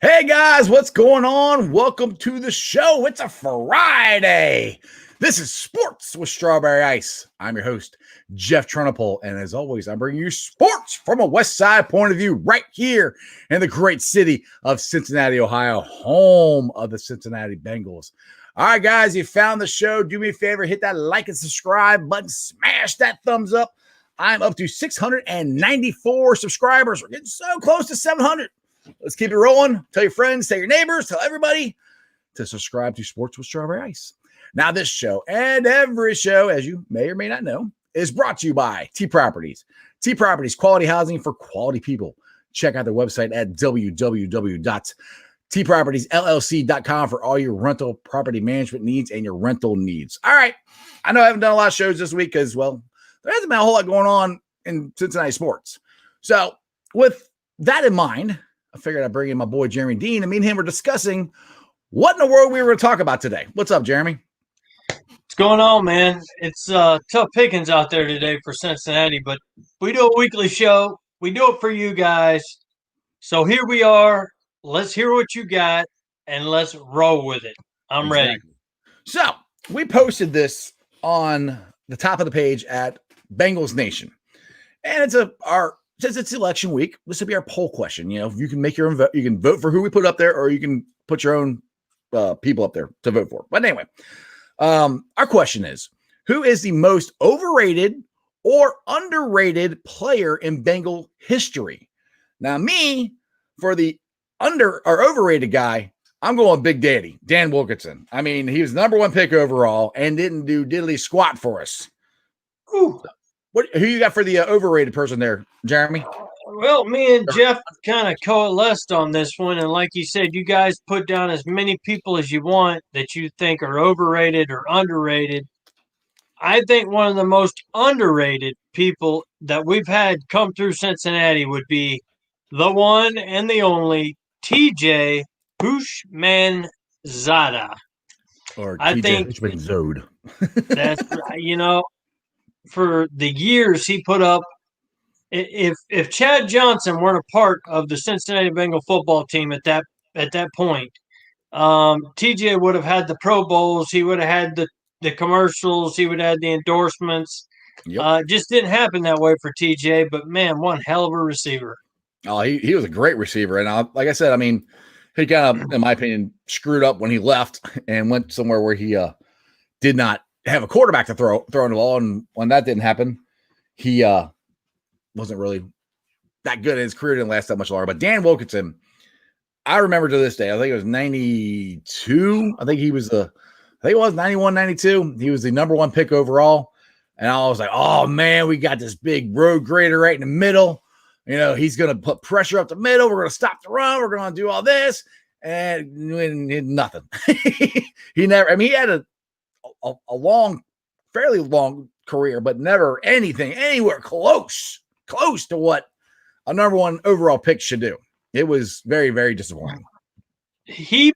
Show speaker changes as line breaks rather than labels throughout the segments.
Hey guys, what's going on? Welcome to the show. It's a Friday. This is Sports with Strawberry Ice. I'm your host, Jeff Trunapole, and as always, I'm bringing you sports from a West Side point of view right here in the great city of Cincinnati, Ohio, home of the Cincinnati Bengals. All right, guys, you found the show. Do me a favor, hit that like and subscribe button, smash that thumbs up. I'm up to 694 subscribers. We're getting so close to 700. Let's keep it rolling. Tell your friends, tell your neighbors, tell everybody to subscribe to Sports with Strawberry Ice. Now, this show and every show, as you may or may not know, is brought to you by T Properties. T Properties, quality housing for quality people. Check out their website at www.tpropertiesllc.com for all your rental property management needs and your rental needs. All right. I know I haven't done a lot of shows this week because, well, there hasn't been a whole lot going on in Cincinnati sports. So, with that in mind, I figured I'd bring in my boy, Jeremy Dean, and me and him were discussing what in the world we were going to talk about today. What's up, Jeremy?
What's going on, man? It's tough pickings out there today for Cincinnati, but we do a weekly show. We do it for you guys. So here we are. Let's hear what you got, and let's roll with it. I'm ready.
So we posted this on the top of the page at Bengals Nation, and since it's election week, this will be our poll question. You know, you can make your own vote. You can vote for who we put up there, or you can put your own people up there to vote for. But anyway, our question is, who is the most overrated or underrated player in Bengal history? Now, me, for the overrated guy, I'm going Big Daddy, Dan Wilkinson. I mean, he was the number one pick overall and didn't do diddly squat for us. Ooh. Who you got for the overrated person there, Jeremy?
Well, me and Jeff kind of coalesced on this one. And like you said, you guys put down as many people as you want that you think are overrated or underrated. I think one of the most underrated people that we've had come through Cincinnati would be the one and the only TJ Manzada.
Or I think Zode.
That's, for the years he put up. If Chad Johnson weren't a part of the Cincinnati Bengal football team at that point, TJ would have had the Pro Bowls. He would have had the commercials. He would have had the endorsements. Yep. Just didn't happen that way for TJ. But man, one hell of a receiver.
Oh, he was a great receiver, and like I said, I mean, he kind of, in my opinion, screwed up when he left and went somewhere where he did not have a quarterback to throw the ball, and when that didn't happen, he wasn't really that good. His career didn't last that much longer. But Dan Wilkinson, I remember to this day, I think it was 92. I think it was 91, 92. He was the number one pick overall. And I was like, oh man, we got this big road grader right in the middle. You know, he's going to put pressure up the middle. We're going to stop the run. We're going to do all this. And nothing. He never, I mean, he had a fairly long career, but never anything anywhere close to what a number one overall pick should do. It was very, very disappointing.
He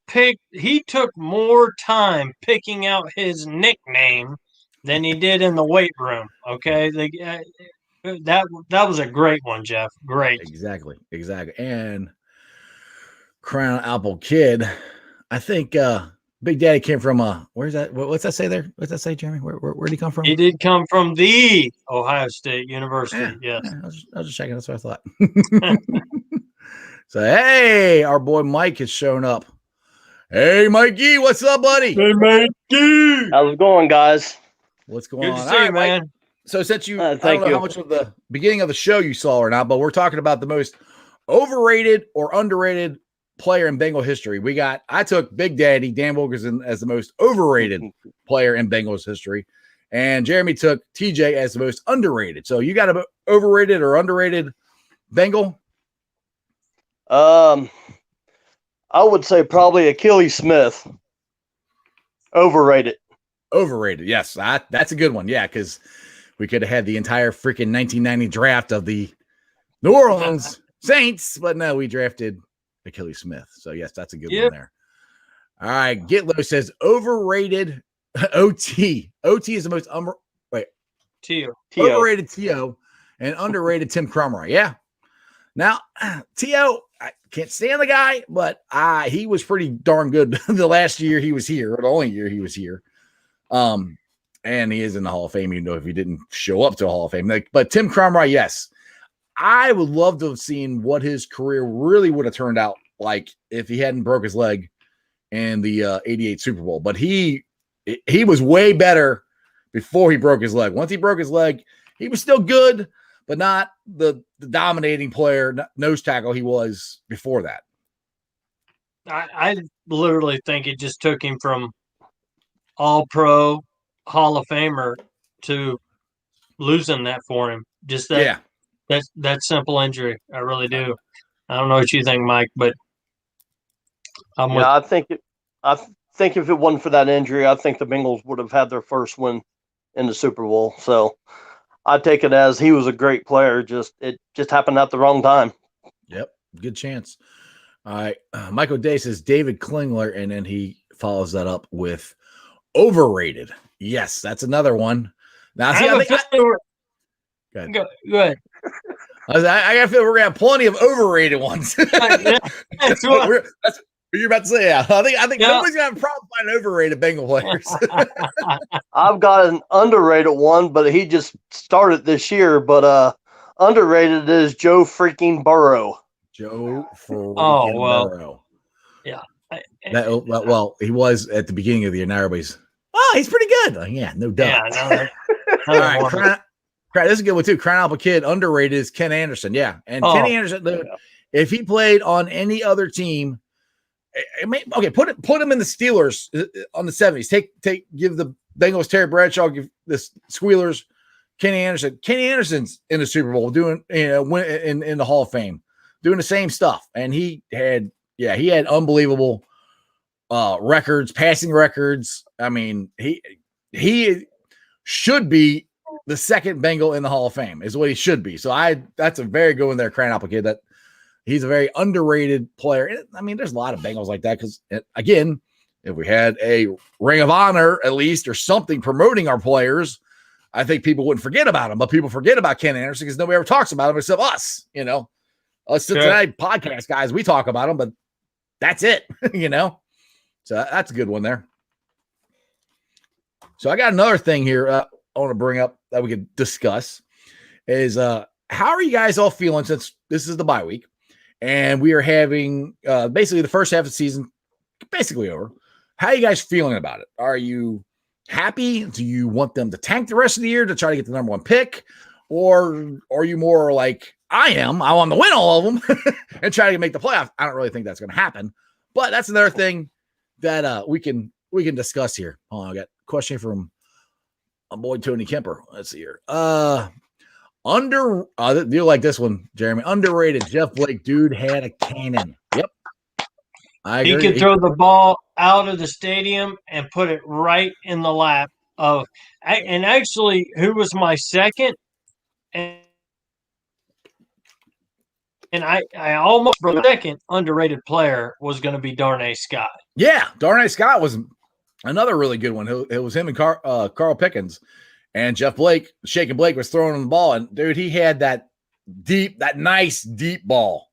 took more time picking out his nickname than he did in the weight room. Okay. That was a great one, Jeff. Great.
Exactly. And Crown Apple Kid, I think, Big Daddy came from where's that? What's that say there? What's that say, Jeremy? Where did he come from?
He did come from the Ohio State University. Yes.
I was just checking. That's what I thought. So, hey, our boy Mike has shown up. Hey, Mikey, what's up, buddy?
Hey, Mikey.
How's it going, guys?
What's going on?
Good to see you, man.
Mike. So, since I don't know how much of the beginning of the show you saw or not, but we're talking about the most overrated or underrated player in Bengal history. I took Big Daddy Dan Wilkinson as the most overrated player in Bengals history, and Jeremy took TJ as the most underrated. So you got an overrated or underrated Bengal?
I would say probably Achilles Smith. Overrated.
Yes, that's a good one. Yeah, because we could have had the entire freaking 1990 draft of the New Orleans Saints, but no, we drafted Achilles Smith. So yes, that's a good one there. All right, Gitlow says overrated OT. OT is the most overrated TO and underrated Tim Cromwell. Yeah. Now T.O., can't stand the guy, but he was pretty darn good the last year he was here, or the only year he was here. And he is in the Hall of Fame, even though if he didn't show up to the Hall of Fame. But Tim Cromwell, yes. I would love to have seen what his career really would have turned out like if he hadn't broke his leg in the 88 Super Bowl. But he was way better before he broke his leg. Once he broke his leg, he was still good, but not the dominating player, nose tackle he was before that.
I literally think it just took him from all-pro Hall of Famer to losing that for him. Just that, that simple injury. I really do. I don't know what you think, Mike, but
I think if it wasn't for that injury, I think the Bengals would have had their first win in the Super Bowl. So I take it as he was a great player. It just happened at the wrong time.
Yep, good chance. All right, Michael Day says David Klinger, and then he follows that up with overrated. Yes, that's another one. Now, see, go
ahead.
I got to feel we're going to have plenty of overrated ones. That's what you're about to say. Yeah. I think nobody's going to have a problem finding overrated Bengal players.
I've got an underrated one, but he just started this year. But underrated is Joe freaking Burrow.
Joe Burrow.
Yeah.
Well, he was at the beginning of the year. Now everybody's, he's pretty good. Yeah, no doubt.
Yeah,
all right, this is a good one too. Crying out a kid, underrated is Ken Anderson. Yeah, and Kenny Anderson, if he played on any other team, put him in the Steelers on the 70s. Give the Bengals Terry Bradshaw, give the Squealers Kenny Anderson. Kenny Anderson's in the Super Bowl doing in the Hall of Fame, doing the same stuff, and he had unbelievable records, passing records. I mean, he should be the second Bengal in the Hall of Fame is what he should be. So that's a very good one there, crying out a kid, that he's a very underrated player. I mean, there's a lot of Bengals like that because, again, if we had a Ring of Honor at least or something promoting our players, I think people wouldn't forget about him. But people forget about Ken Anderson because nobody ever talks about him except us. Us Cincinnati podcast guys, we talk about him, but that's it. So that's a good one there. So I got another thing here I want to bring up that we could discuss is how are you guys all feeling since this is the bye week and we are having basically the first half of the season basically over. How are you guys feeling about it? Are you happy? Do you want them to tank the rest of the year to try to get the number one pick? Or are you more like I am? I want to win all of them and try to make the playoff. I don't really think that's going to happen, but that's another thing that we can discuss here. Hold on, I got a question from my boy Tony Kemper. Let's see here. You like this one, Jeremy? Underrated Jeff Blake. Dude had a cannon. Yep.
He could throw the ball out of the stadium and put it right in the lap of. And actually, who was my second? And I almost for the second underrated player was going to be Darnay Scott.
Yeah, Darnay Scott was another really good one. It was him and Carl Pickens, and Jeff Blake. Shaking Blake was throwing him the ball, and dude, he had that nice deep ball.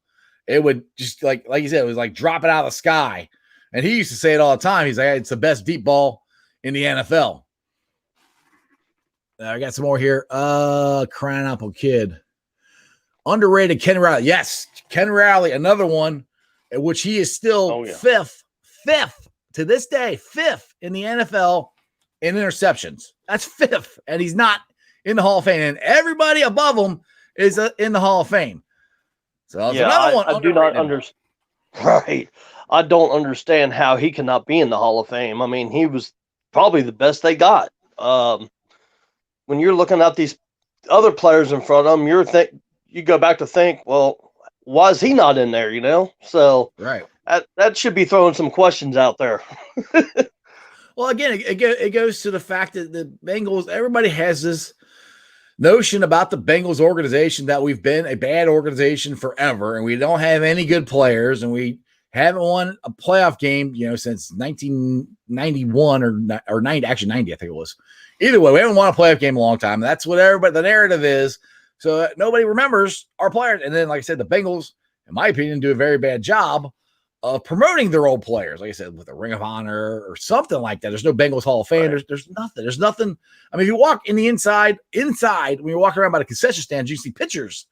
It would just like you said, it was like drop it out of the sky. And he used to say it all the time. He's like, it's the best deep ball in the NFL. I got some more here. Crying Apple Kid. Underrated Ken Riley. Yes, Ken Riley, another one, which he is still fifth to this day, fifth in the NFL in interceptions. That's fifth, and he's not in the Hall of Fame. And everybody above him is in the Hall of Fame. So that's another one.
I do not understand. Right. I don't understand how he cannot be in the Hall of Fame. I mean, he was probably the best they got. When you're looking at these other players in front of them, you go back to think, well, why is he not in there, So
right.
That should be throwing some questions out there.
Well, again, it goes to the fact that the Bengals, everybody has this notion about the Bengals organization that we've been a bad organization forever, and we don't have any good players, and we haven't won a playoff game, since 1991 or 90, actually 90, I think it was. Either way, we haven't won a playoff game in a long time. That's what the narrative is. So nobody remembers our players. And then, like I said, the Bengals in my opinion, do a very bad job of promoting their old players. Like I said, with a Ring of Honor or something like that. There's no Bengals Hall of Fame.
Right.
There's nothing. There's nothing. I mean, if you walk in the inside, when you're walking around by the concession stands, you see pictures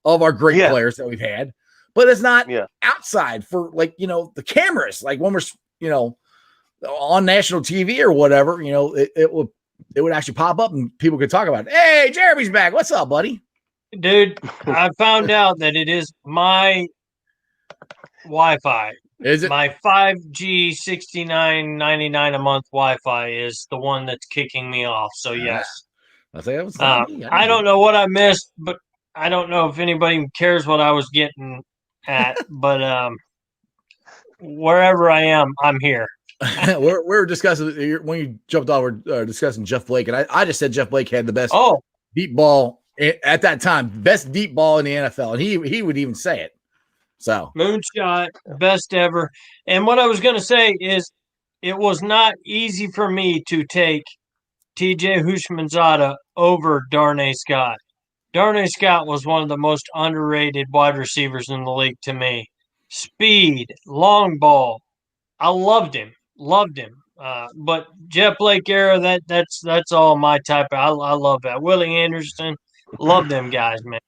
of our great players that we've had, but it's not outside for the cameras. Like when we're, on national TV or whatever, it would actually pop up and people could talk about it. Hey, Jeremy's back. What's up, buddy?
Dude, I found out that it is my Wi-Fi.
Is it?
My 5G $69.99 a month Wi-Fi is the one that's kicking me off. So yes. I don't know what I missed, but I don't know if anybody cares what I was getting at. But wherever I am, I'm here.
we're discussing when you jumped off. We're discussing Jeff Blake, and I just said Jeff Blake had the best deep ball at that time, best deep ball in the NFL, and he would even say it. So
moonshot, best ever. And what I was going to say is, it was not easy for me to take T.J. Manzada over Darnay Scott. Darnay Scott was one of the most underrated wide receivers in the league to me. Speed, long ball. I loved him. But Jeff Blake era, that's all my type. I love that. Willie Anderson, love them guys, man.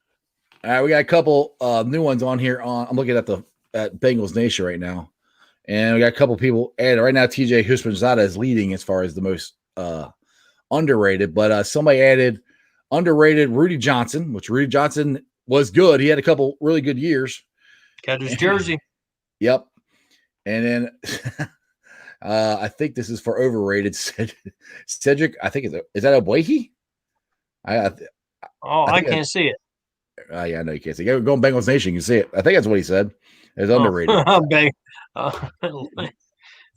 All right, we got a couple new ones on here. I'm looking at Bengals Nation right now, and we got a couple people added. Right now, TJ Husmanzada is leading as far as the most underrated, but somebody added underrated Rudy Johnson, which Rudy Johnson was good. He had a couple really good years.
Got his jersey.
Yep. And then I think this is for overrated. Cedric, I think is that Obuehi?
I can't see it.
Yeah, I know you can't see it. Go on Bengals Nation, you can see it. I think that's what he said. It's underrated.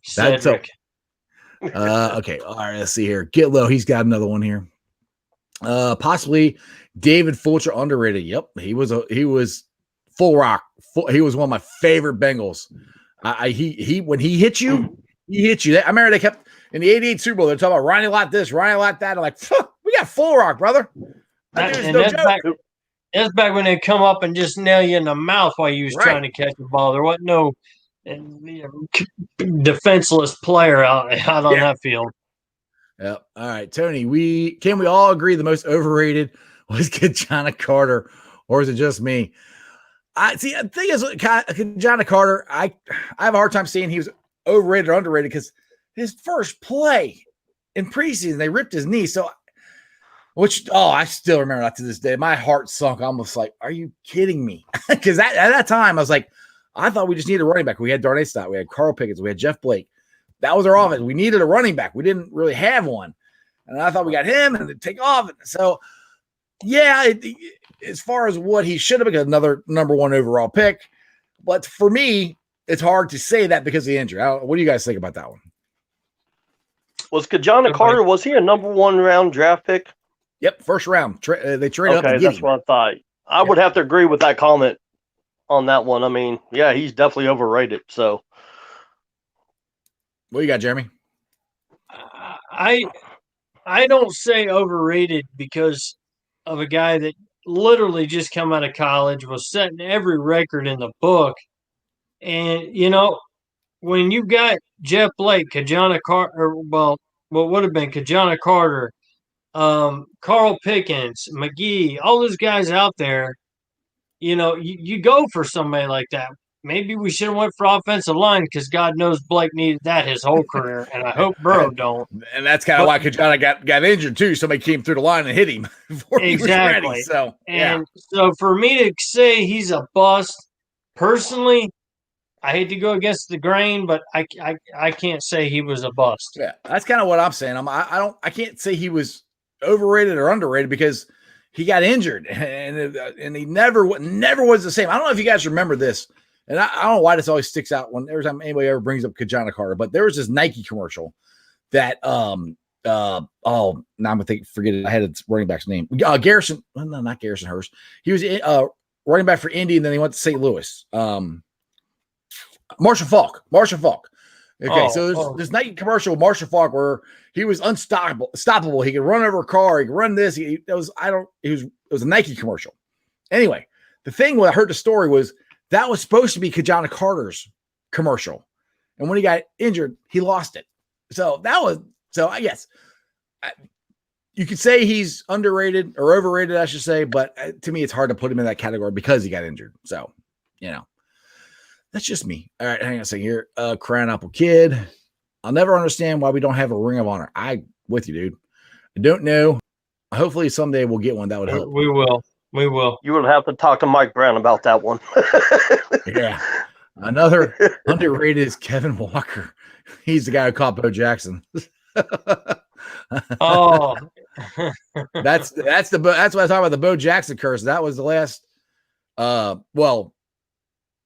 Cedric.
Okay. All right, let's see here. Get low. He's got another one here. Possibly David Fulcher underrated. Yep, he was full rock. He was one of my favorite Bengals. He when he hit you, he hit you. I remember they kept in the '88 Super Bowl. They're talking about Ronnie Lott this, Ronnie Lott that. I'm like, we got full rock, brother.
That's back when they come up and just nail you in the mouth while you was trying to catch the ball. There wasn't no defenseless player out on that field.
Yep. All right, Tony. Can we all agree the most overrated was Kajana Carter, or is it just me? The thing is, Kajana Carter, I have a hard time saying he was overrated or underrated because his first play in preseason, they ripped his knee. So, I still remember that to this day. My heart sunk. I'm almost like, are you kidding me? Because at that time, I was like, I thought we just needed a running back. We had Darnay Scott, we had Carl Pickens, we had Jeff Blake. That was our offense. We needed a running back. We didn't really have one. And I thought we got him and it'd take off. So, as far as what he should have been, another number one overall pick. But for me, it's hard to say that because of the injury. What do you guys think about that one?
Was Kajana Carter, was he a number one round draft pick?
Yep, first round. They traded up to get him.
That's what I thought. I would have to agree with that comment on that one. I mean, yeah, he's definitely overrated. So,
what you got, Jeremy?
I don't say overrated because of a guy that literally just come out of college, was setting every record in the book. And, when you got Jeff Blake, Kajana Carter, what would have been Kajana Carter, Carl Pickens, McGee, all those guys out there, you go for somebody like that. Maybe we should have went for offensive line because God knows Blake needed that his whole career, and I hope Burrow don't.
And that's kind of why Kajana got injured too. Somebody came through the line and hit him before he was ready. So,
so for me to say he's a bust, personally, I hate to go against the grain, but I can't say he was a bust.
Yeah, that's kind of what I'm saying. I can't say he was overrated or underrated because he got injured and he never was the same. I don't know if you guys remember this, and I don't know why this always sticks out every time anybody ever brings up Kajana Carter, but there was this Nike commercial that now I'm gonna forget it. I had its running back's name. Garrison, no, not Garrison Hurst. He was running back for Indy, and then he went to St. Louis. Marshall Faulk. Okay, so there's this Nike commercial with Marshall Faulk where he was unstoppable. He could run over a car. He could run this. It was a Nike commercial. Anyway, the thing when I heard the story was that was supposed to be Kajana Carter's commercial. And when he got injured, he lost it. So I guess you could say he's underrated or overrated, I should say. But to me, it's hard to put him in that category because he got injured. So, that's just me. All right, hang on a second here. Crown Apple Kid. I'll never understand why we don't have a Ring of Honor. With you, dude. I don't know. Hopefully someday we'll get one. That would help.
We will.
You would have to talk to Mike Brown about that one.
Yeah. Another underrated is Kevin Walker. He's the guy who caught Bo Jackson.
Oh,
that's what I talk about, the Bo Jackson curse. That was the last.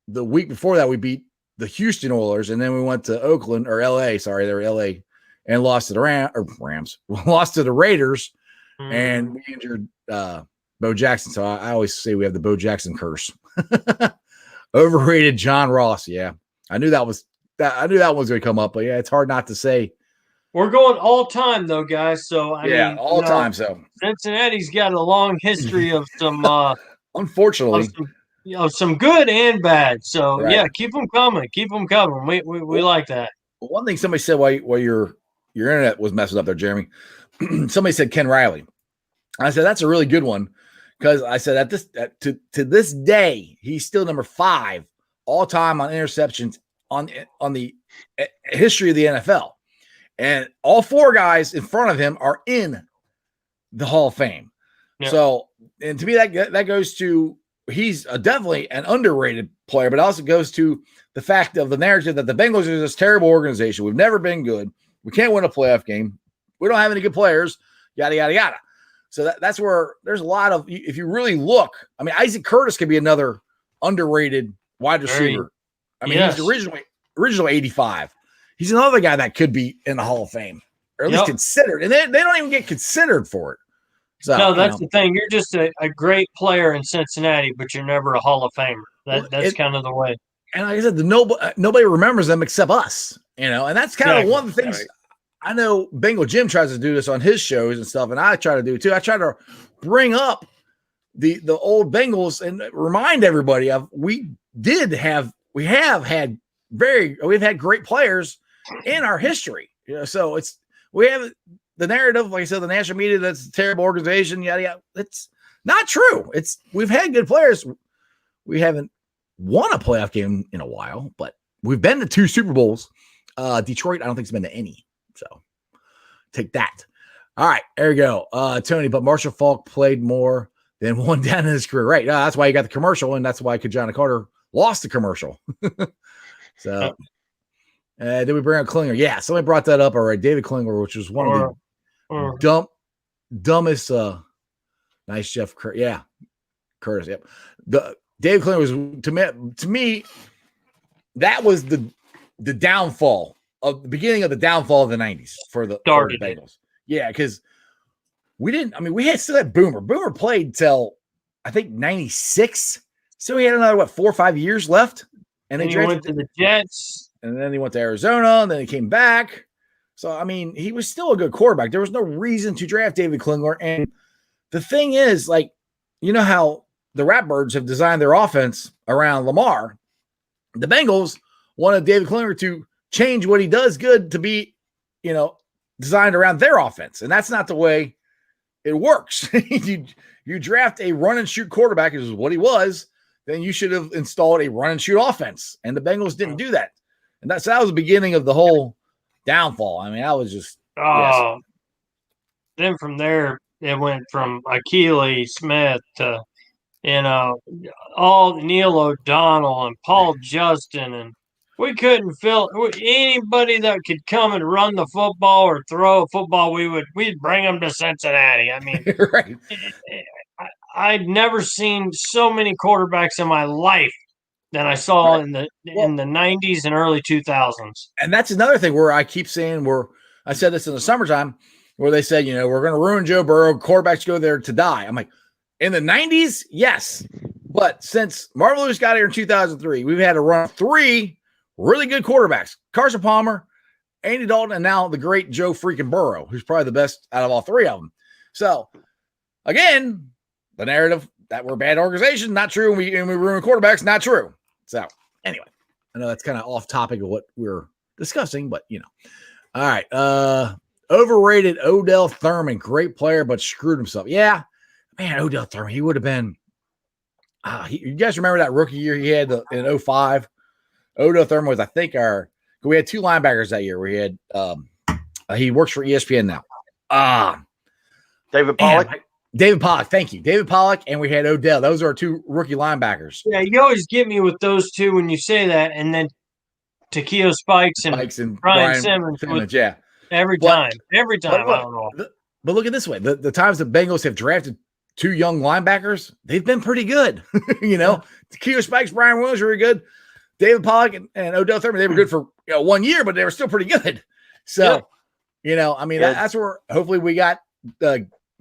The week before that we beat the Houston Oilers, and then we went to Oakland or LA. Sorry, they were LA, and lost to the Rams. Lost to the Raiders, and we injured Bo Jackson. So I always say we have the Bo Jackson curse. Overrated John Ross. Yeah, I knew that was going to come up, but yeah, it's hard not to say.
We're going all time though, guys. So I mean,
all time. So
Cincinnati's got a long history of some,
unfortunately,
some good and bad. So
right.
yeah, keep them coming. We like that.
One thing somebody said while your internet was messing up there, Jeremy. Somebody said Ken Riley. I said that's a really good one because I said to this day he's still number 5 all time on interceptions on the history of the NFL, and all 4 guys in front of him are in the Hall of Fame. Yeah. So, and to me that goes to he's definitely an underrated player, but it also goes to the fact of the narrative that the Bengals are this terrible organization. We've never been good. We can't win a playoff game. We don't have any good players. Yada yada yada. So that's where there's a lot of, if you really look, I mean, Isaac Curtis could be another underrated wide receiver. He's original 85. He's another guy that could be in the Hall of Fame, or at least considered. And they don't even get considered for it. So,
no, that's the thing. You're just a great player in Cincinnati, but you're never a Hall of Famer. That's kind of the way.
And like I said, nobody remembers them except us, and that's kind of one of the things. Right. I know Bengal Jim tries to do this on his shows and stuff, and I try to do it too. I try to bring up the old Bengals and remind everybody of we've had great players in our history. So we have the narrative, like I said, the national media, that's a terrible organization, yada yada. It's not true. We've had good players. We haven't won a playoff game in a while, but we've been to 2 Super Bowls. Detroit, I don't think it's been to any. So take that. All right, there you go. Tony, but Marshall Faulk played more than one down in his career. Right. That's why he got the commercial, and that's why Kajana Carter lost the commercial. So did we bring up Klinger? Yeah, somebody brought that up already. David Klinger, which was one of the dumbest nice Jeff Curtis. Yeah. Curtis. Yep. David Klinger was to me, that was the downfall of the beginning of the downfall of the 90s for the Bengals. Yeah, because we still had Boomer. Boomer played till I think 96. So he had another 4 or 5 years left. And then
he went to the Jets.
And then he went to Arizona, and then he came back. So he was still a good quarterback. There was no reason to draft David Klinger. And the thing is, how the Ratbirds have designed their offense around Lamar. The Bengals wanted David Klinger to change what he does good to be, designed around their offense. And that's not the way it works. you draft a run and shoot quarterback, is what he was, then you should have installed a run and shoot offense. And the Bengals didn't do that. And that was the beginning of the whole downfall. That was just
Then from there it went from Akili Smith to all Neil O'Donnell and Paul Justin, and we couldn't fill anybody that could come and run the football or throw a football. We'd bring them to Cincinnati.
Right.
I'd never seen so many quarterbacks in my life than I saw in the 90s and early 2000s.
And that's another thing where I keep saying I said this in the summertime where they said, we're going to ruin Joe Burrow. Quarterbacks go there to die. I'm like, in the 90s, yes. But since Marvin Lewis got here in 2003, we've had to run 3 really good quarterbacks: Carson Palmer, Andy Dalton, and now the great Joe freaking Burrow, who's probably the best out of all 3 of them. So, again, the narrative that we're a bad organization, not true, and we ruin quarterbacks, not true. So anyway, I know that's kind of off topic of what we're discussing, but all right. Overrated Odell Thurman, great player, but screwed himself. Yeah, man, Odell Thurman, he would have been. You guys remember that rookie year he had in 05? Odell Thurman was, I think, we had 2 linebackers that year. We had he works for ESPN now.
David Pollock.
David Pollock, thank you. David Pollock, and we had Odell. Those are our 2 rookie linebackers.
Yeah, you always get me with those 2 when you say that, and then Takeo Spikes and Brian Simmons
yeah.
Every time. I don't know.
But look at this way. The times the Bengals have drafted 2 young linebackers, they've been pretty good. Takeo Spikes, Brian Williams were good. David Pollock and Odell Thurman, they were good for 1 year, but they were still pretty good. So, that's where hopefully we got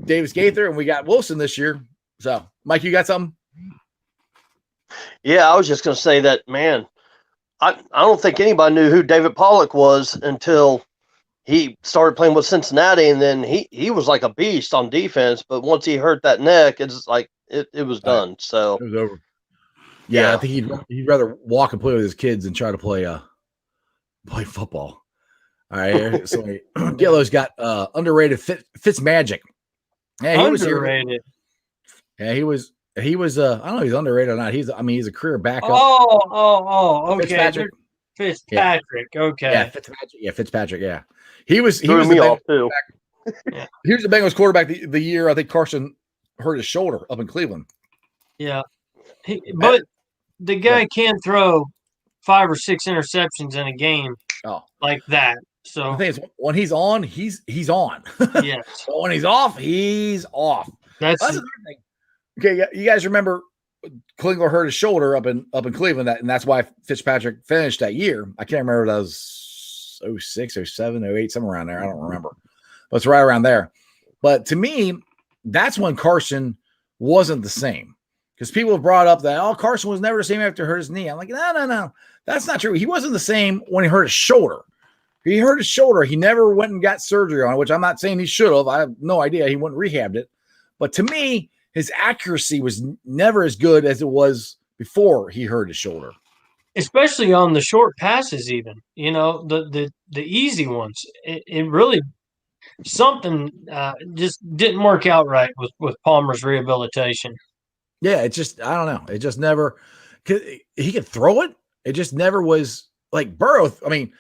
Davis Gaither and we got Wilson this year. So, Mike, you got something?
Yeah, I was just going to say that, man, I don't think anybody knew who David Pollock was until he started playing with Cincinnati, and then he was like a beast on defense. But once he hurt that neck, it's like it was done. So
it was over. Yeah, I think he'd rather walk and play with his kids than try to play football. All right, so Gillo's got underrated Fitzmagic. Yeah, he was underrated. Yeah, he was. I don't know if he's underrated or not. He's a career backup.
Oh, okay. Fitzpatrick.
Yeah.
Okay.
Fitzpatrick. Yeah, he was. He
Threw
was
me
the
off too.
Yeah. He was the Bengals quarterback the year I think Carson hurt his shoulder up in Cleveland.
Yeah, but the guy can throw 5 or 6 interceptions in a game like that. So
the thing is, when he's on, he's on.
Yes.
But when he's off, he's off. That's another thing. Okay, you guys remember Klinger hurt his shoulder up in Cleveland, and that's why Fitzpatrick finished that year. I can't remember if that was 06, 07, 08, somewhere around there. I don't remember. But it's right around there. But to me, that's when Carson wasn't the same. Because people have brought up that, Carson was never the same after he hurt his knee. I'm like, no. That's not true. He wasn't the same when he hurt his shoulder. He hurt his shoulder. He never went and got surgery on it, which I'm not saying he should have. I have no idea. He went and rehabbed it. But to me, his accuracy was never as good as it was before he hurt his shoulder.
Especially on the short passes even. The easy ones. It really something just didn't work out right with Palmer's rehabilitation.
Yeah, it just, I don't know. It just never, he could throw it. It just never was like Burrow. I mean,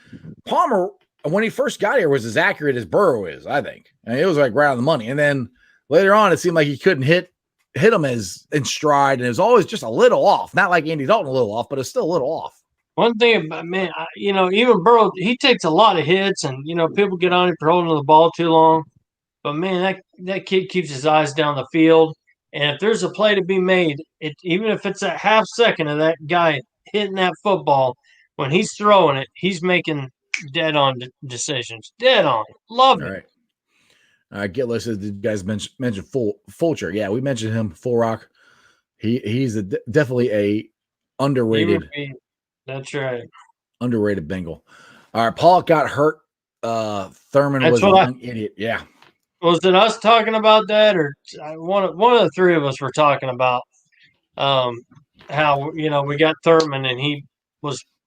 Palmer, when he first got here, was as accurate as Burrow is, I think. And it was like right on the money. And then later on, it seemed like he couldn't hit him as in stride. And it was always just a little off. Not like Andy Dalton a little off, but it's still a little off.
One thing about, man, even Burrow, he takes a lot of hits and, people get on him for holding the ball too long. But, man, that kid keeps his eyes down the field. And if there's a play to be made, even if it's a half second of that guy hitting that football, when he's throwing it, he's making dead-on decisions. Dead-on. Love it.
All right. Gitler says, did you guys mention Fulcher? Yeah, we mentioned him, Full Rock. He's definitely a underrated.
That's right.
Underrated Bengal. All right, Paul got hurt. Thurman was a young idiot. Yeah.
Was it us talking about that, or one of the 3 of us were talking about how we got Thurman and he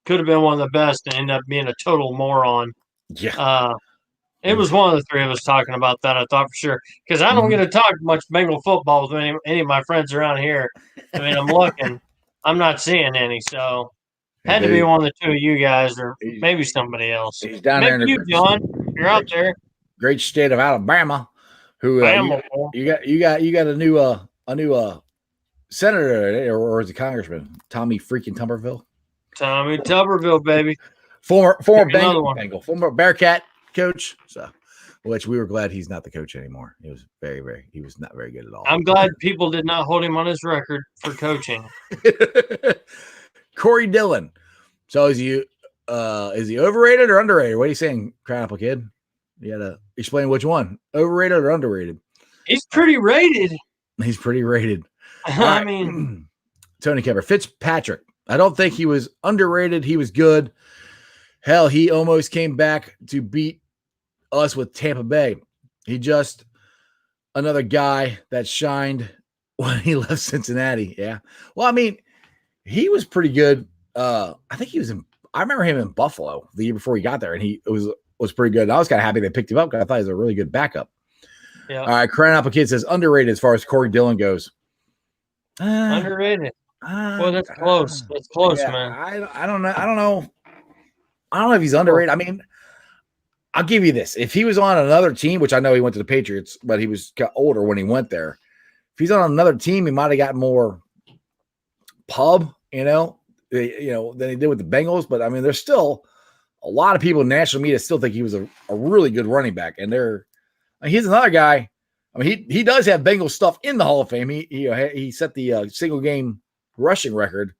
could have been one of the best and ended up being a total moron.
Yeah.
It was one of the 3 of us talking about that. I thought for sure because I don't get to talk much Bengal football with any of my friends around here. I mean, I'm looking, I'm not seeing any, so had to be one of the 2 of you guys or maybe somebody else.
He's down there.
Maybe you, John. You're out there.
Great state of Alabama. Who you got a new senator or is it congressman? Tommy freaking Tuberville.
Tommy Tuberville, baby.
Former Bengal, former Bearcat coach. So, which we were glad he's not the coach anymore. He was he was not very good at all.
I'm glad people did not hold him on his record for coaching.
Corey Dillon. So is he overrated or underrated? What are you saying, Crackle Kid? You gotta explain which one. Overrated or underrated?
He's pretty rated.
He's pretty rated.
I mean,
Tony Kemper. Fitzpatrick. I don't think he was underrated. He was good. Hell, he almost came back to beat us with Tampa Bay. He just another guy that shined when he left Cincinnati. Yeah. Well, I mean, he was pretty good I think he was in. I remember him in Buffalo the year before he got there, and he was pretty good. And I was kind of happy they picked him up because I thought he was a really good backup.
Yeah.
All right, Crown Apple Kid says underrated as far as Corey Dillon goes.
Underrated. Well, that's close. That's close,
yeah,
man.
I don't know. I don't know if he's underrated. I mean, I'll give you this. If he was on another team, which I know he went to the Patriots, but he was older when he went there. If he's on another team, he might have got more pub, than he did with the Bengals. But I mean, there's still a lot of people in national media still think he was a really good running back. And he's another guy. I mean, he does have Bengals stuff in the Hall of Fame. He set the single game rushing record.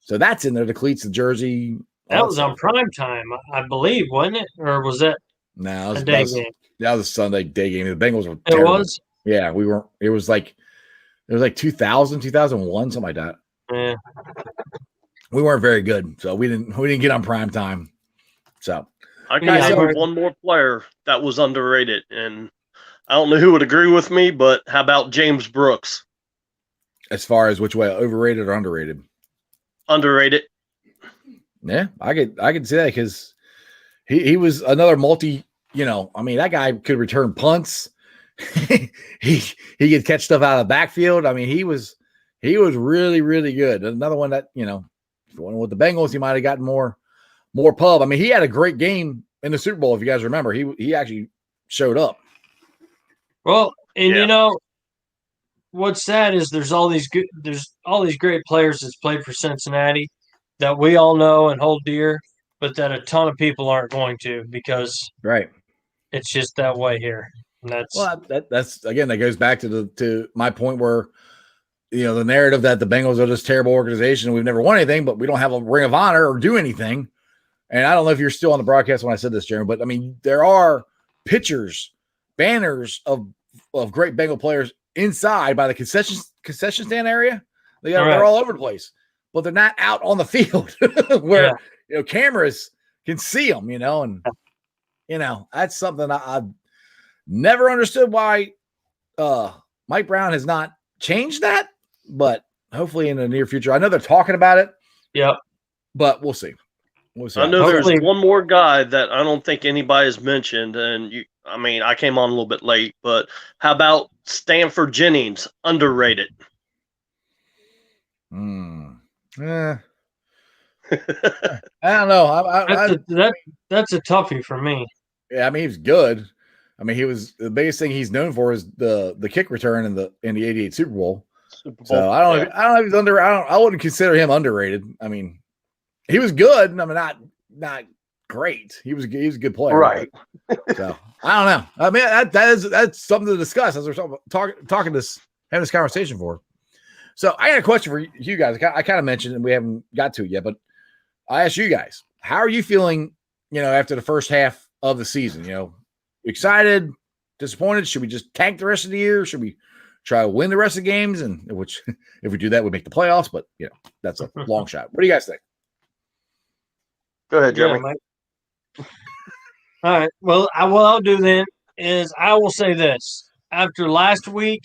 So that's in there, the cleats, the jersey.
That was on prime time, I believe, wasn't it? Or was that
a
day game?
That was a Sunday day game. The Bengals were terrible.
It was?
Yeah, we weren't. It was like 2000, 2001, something like that.
Yeah.
We weren't very good, so we didn't get on prime time. So
I got one more player that was underrated, and I don't know who would agree with me, but how about James Brooks?
As far as which way, overrated or underrated?
Underrated.
Yeah, I could say that because he was another multi. I mean, that guy could return punts. he could catch stuff out of the backfield. I mean, he was really, really good. Another one that, if you went with the Bengals, he might have gotten more pub. I mean, he had a great game in the Super Bowl. If you guys remember, he actually showed up.
Well, and what's sad is there's all these great players that's played for Cincinnati that we all know and hold dear, but that a ton of people aren't going to because it's just that way here. And
that's again, that goes back to my point where the narrative that the Bengals are this terrible organization and we've never won anything, but we don't have a ring of honor or do anything. And I don't know if you're still on the broadcast when I said this, Jeremy, but I mean, there are pictures, banners of great Bengal players inside by the concession stand area. They're all over the place, but they're not out on the field where cameras can see them. And that's something I've never understood why Mike Brown has not changed that, but hopefully in the near future. I know they're talking about it.
Yep,
but we'll see.
I know there's one more guy that I don't think anybody has mentioned, and I came on a little bit late, but how about Stanford Jennings, underrated?
I don't know.
That's a toughie for me.
Yeah, I mean, he was good. I mean, the biggest thing he's known for is the kick return in the '88 Super Bowl. So I don't know if he's I wouldn't consider him underrated. I mean, he was good. I mean, not great. He was a good player,
right?
So I don't know. I mean, that's something to discuss as we're having this conversation for. So I got a question for you guys. I kind of mentioned, and we haven't got to it yet, but I asked you guys, how are you feeling? After the first half of the season, excited, disappointed? Should we just tank the rest of the year? Should we try to win the rest of the games? And which, if we do that, we make the playoffs. But that's a long shot. What do you guys think?
Go ahead, Jeremy.
All right. Well, what I'll do then is I will say this. After last week,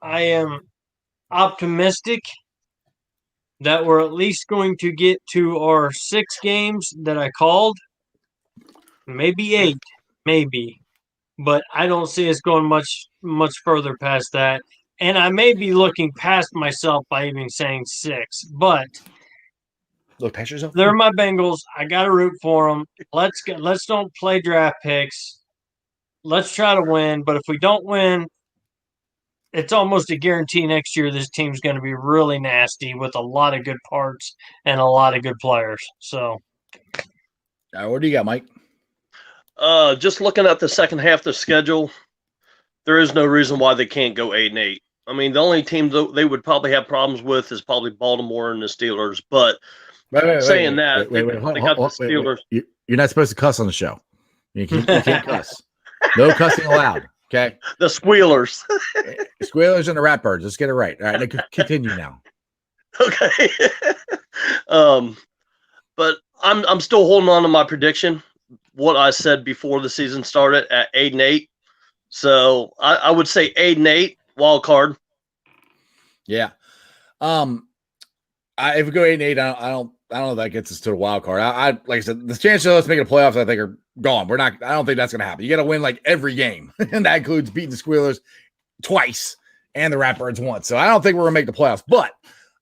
I am optimistic that we're at least going to get to our 6 games that I called. Maybe 8, maybe. But I don't see us going much further past that. And I may be looking past myself by even saying 6. But
look past yourself.
They're my Bengals. I got to root for them. Let's don't play draft picks. Let's try to win. But if we don't win, it's almost a guarantee next year this team's going to be really nasty with a lot of good parts and a lot of good players. So,
what do you got, Mike?
Just looking at the second half of the schedule, there is no reason why they can't go 8-8. I mean, the only team they would probably have problems with is probably Baltimore and the Steelers. But they got the Steelers.
You're not supposed to cuss on the show. You can't cuss. No cussing allowed. Okay.
The Squealers.
The Squealers and the Ratbirds. Let's get it right. All right. Continue now.
Okay. But I'm still holding on to my prediction. What I said before the season started at 8-8. So I would say 8-8 wild card.
Yeah. If we go 8-8, I don't know if that gets us to the wild card. I like I said, the chances of us making the playoffs, I think, are gone. I don't think that's going to happen. You got to win like every game, and that includes beating the Squealers twice and the Ratbirds once. So I don't think we're going to make the playoffs, but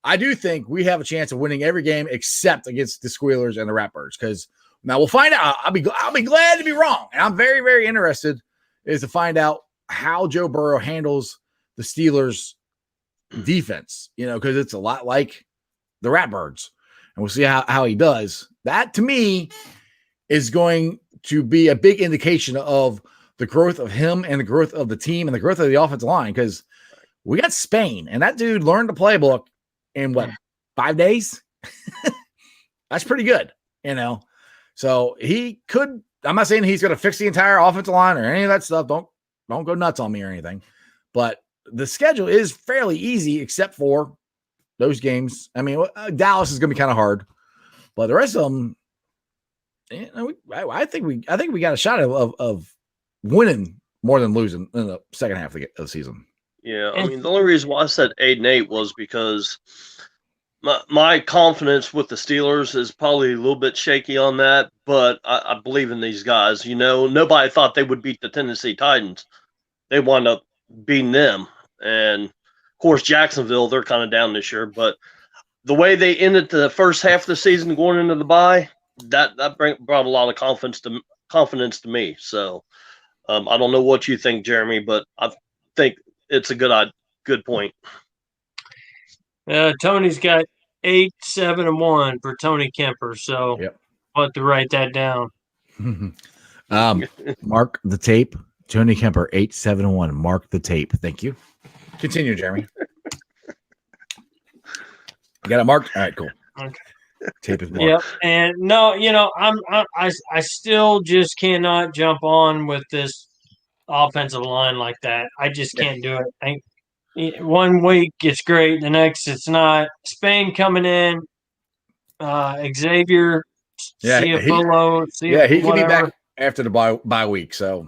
I do think we have a chance of winning every game except against the Squealers and the Ratbirds. Because now we'll find out. I'll be glad to be wrong, and I'm very, very interested to find out how Joe Burrow handles the Steelers' defense. Because it's a lot like the Ratbirds, and we'll see how he does. That to me is going to be a big indication of the growth of him and the growth of the team and the growth of the offensive line, because we got Spain, and that dude learned the playbook in 5 days? That's pretty good, So he could. I'm not saying he's going to fix the entire offensive line or any of that stuff. Don't go nuts on me or anything. But the schedule is fairly easy except for those games. I mean, Dallas is going to be kind of hard, but the rest of them, I think we got a shot of winning more than losing in the second half of the season.
Yeah, I mean, the only reason why I said 8-8 was because my confidence with the Steelers is probably a little bit shaky on that, but I believe in these guys. Nobody thought they would beat the Tennessee Titans. They wound up beating them. And, of course, Jacksonville, they're kind of down this year. But the way they ended the first half of the season going into the bye, that brought a lot of confidence to me. So I don't know what you think, Jeremy, but I think it's a good point.
Tony's got 8-7-1 for Tony Kemper, so I'll have to write that down.
Mark the tape. Tony Kemper, 8-7-1. Mark the tape. Thank you. Continue, Jeremy. You got it marked? All right, cool.
Okay.
Tape is marked.
Yep. And no, I still just cannot jump on with this offensive line like that. I just can't do it. One week it's great, the next it's not. Spain coming in, Xavier,
he can be back after the bye week. So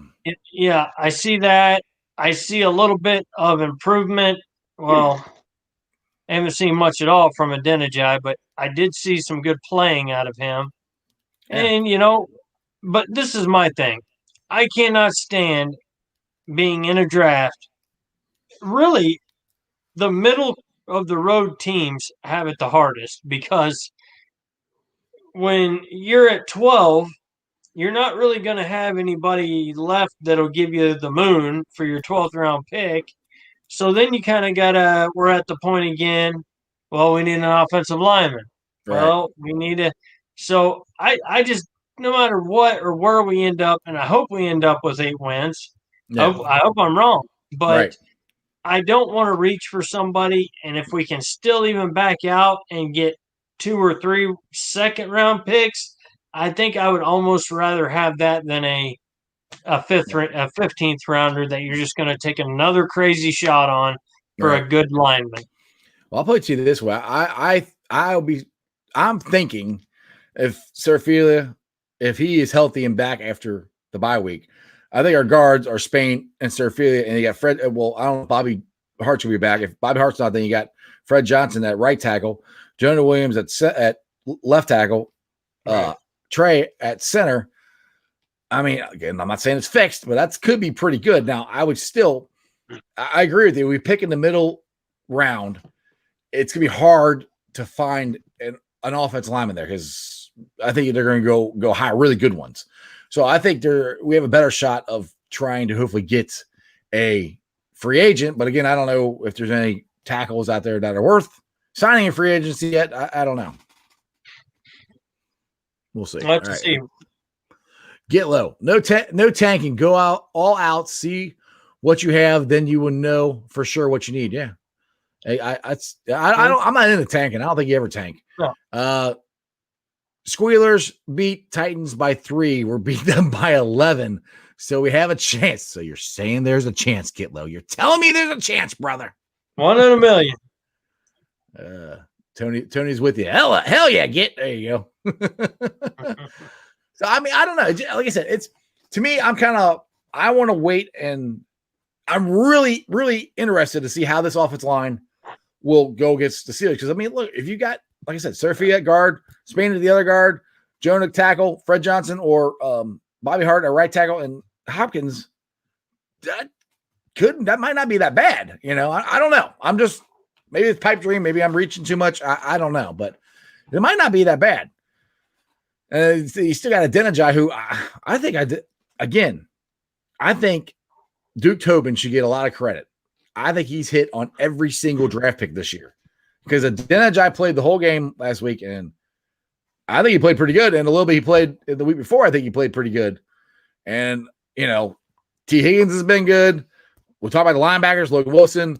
I see that. I see a little bit of improvement. Well, I haven't seen much at all from Adeniji, but I did see some good playing out of him. Yeah. And but this is my thing. I cannot stand being in a draft. Really, the middle of the road teams have it the hardest, because when you're at 12, you're not really going to have anybody left that'll give you the moon for your 12th round pick. So then you kind of we're at the point again, well, we need an offensive lineman. Right. Well, we need so I just, no matter what or where we end up, and I hope we end up with 8 wins. Yeah. I hope I'm wrong, but I don't want to reach for somebody. And if we can still even back out and get 2 or 3 second-round picks, I think I would almost rather have that than a 15th rounder that you're just going to take another crazy shot on for a good lineman.
Well, I'll put it to you this way: I'm thinking if Serfilia, if he is healthy and back after the bye week, I think our guards are Spain and Serfilia, and you got Fred. Well, I don't know. Bobby Hart should be back. If Bobby Hart's not, then you got Fred Johnson at right tackle, Jonah Williams at left tackle, Trey at center. I mean, again, I'm not saying it's fixed, but that could be pretty good. Now, I agree with you. We pick in the middle round. It's going to be hard to find an offensive lineman there, because I think they're going to go high, really good ones. So I think we have a better shot of trying to hopefully get a free agent. But again, I don't know if there's any tackles out there that are worth signing in free agency yet. I don't know. We'll see.
Let's see.
Get low. No tanking. Go out all out. See what you have. Then you will know for sure what you need. Yeah. I'm not into tanking. I don't think you ever tank. No. Squealers beat Titans by 3. We're beating them by 11. So we have a chance. So you're saying there's a chance, Get Low. You're telling me there's a chance, brother.
1 in a million.
Tony's with you. Hell yeah, there you go. So I mean, I don't know. Like I said, it's, to me, I want to wait, and I'm really, really interested to see how this offensive line will go against the Steelers. Because I mean, look, if you got like I said, Surfy at guard, Spain at the other guard, Jonah at tackle, Fred Johnson or Bobby Hart at right tackle, and Hopkins. That might not be that bad. I don't know. I'm just maybe it's pipe dream. Maybe I'm reaching too much. I don't know, but it might not be that bad. You still got a Denijai who I think I think Duke Tobin should get a lot of credit. I think he's hit on every single draft pick this year because Denijai played the whole game last week, and I think he played pretty good. And a little bit he played the week before, I think he played pretty good. And, T. Higgins has been good. We'll talk about the linebackers, Logan Wilson,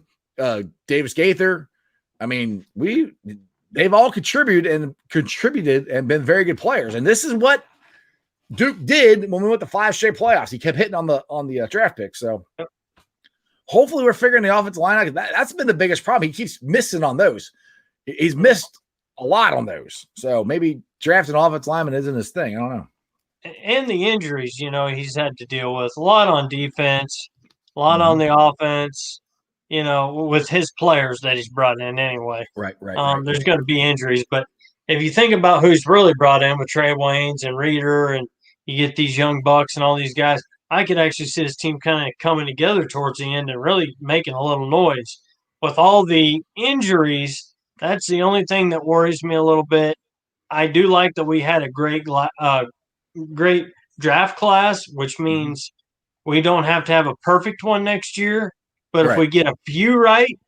Davis Gaither. I mean, they've all contributed and been very good players. And this is what Duke did when we went to 5 straight playoffs. He kept hitting on the draft pick. So hopefully we're figuring the offensive line out. That's been the biggest problem. He keeps missing on those. He's missed a lot on those. So maybe drafting an offensive lineman isn't his thing. I don't know.
And the injuries, he's had to deal with a lot on defense, a lot on the offense, with his players that he's brought in anyway.
Right.
There's going to be injuries. But if you think about who's really brought in with Trey Waynes and Reeder, and you get these young bucks and all these guys, I could actually see this team kind of coming together towards the end and really making a little noise. With all the injuries, that's the only thing that worries me a little bit. I do like that we had a great draft class, which means we don't have to have a perfect one next year. But if we get a few right,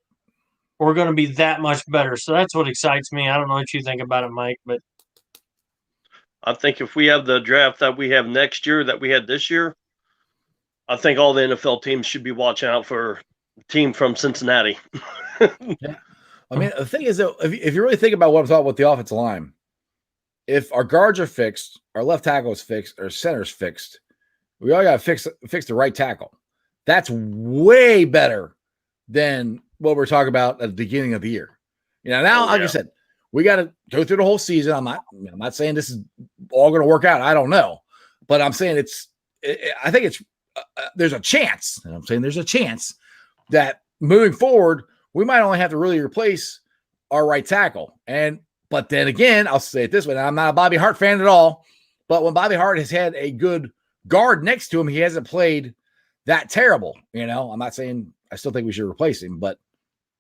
we're going to be that much better. So that's what excites me. I don't know what you think about it, Mike, but
I think if we have the draft that we have next year that we had this year, I think all the NFL teams should be watching out for a team from Cincinnati.
Yeah. I mean, the thing is, though, if you really think about what I'm talking about with the offensive line, if our guards are fixed, our left tackle is fixed, our center's fixed, we all got to fix the right tackle. That's way better than what we're talking about at the beginning of the year. Now, like I said, we got to go through the whole season. I'm not saying this is all going to work out. I don't know, but I'm saying I think there's a chance. And I'm saying there's a chance that moving forward, we might only have to really replace our right tackle. But then again, I'll say it this way. I'm not a Bobby Hart fan at all, but when Bobby Hart has had a good guard next to him, he hasn't played that terrible. I'm not saying I still think we should replace him, but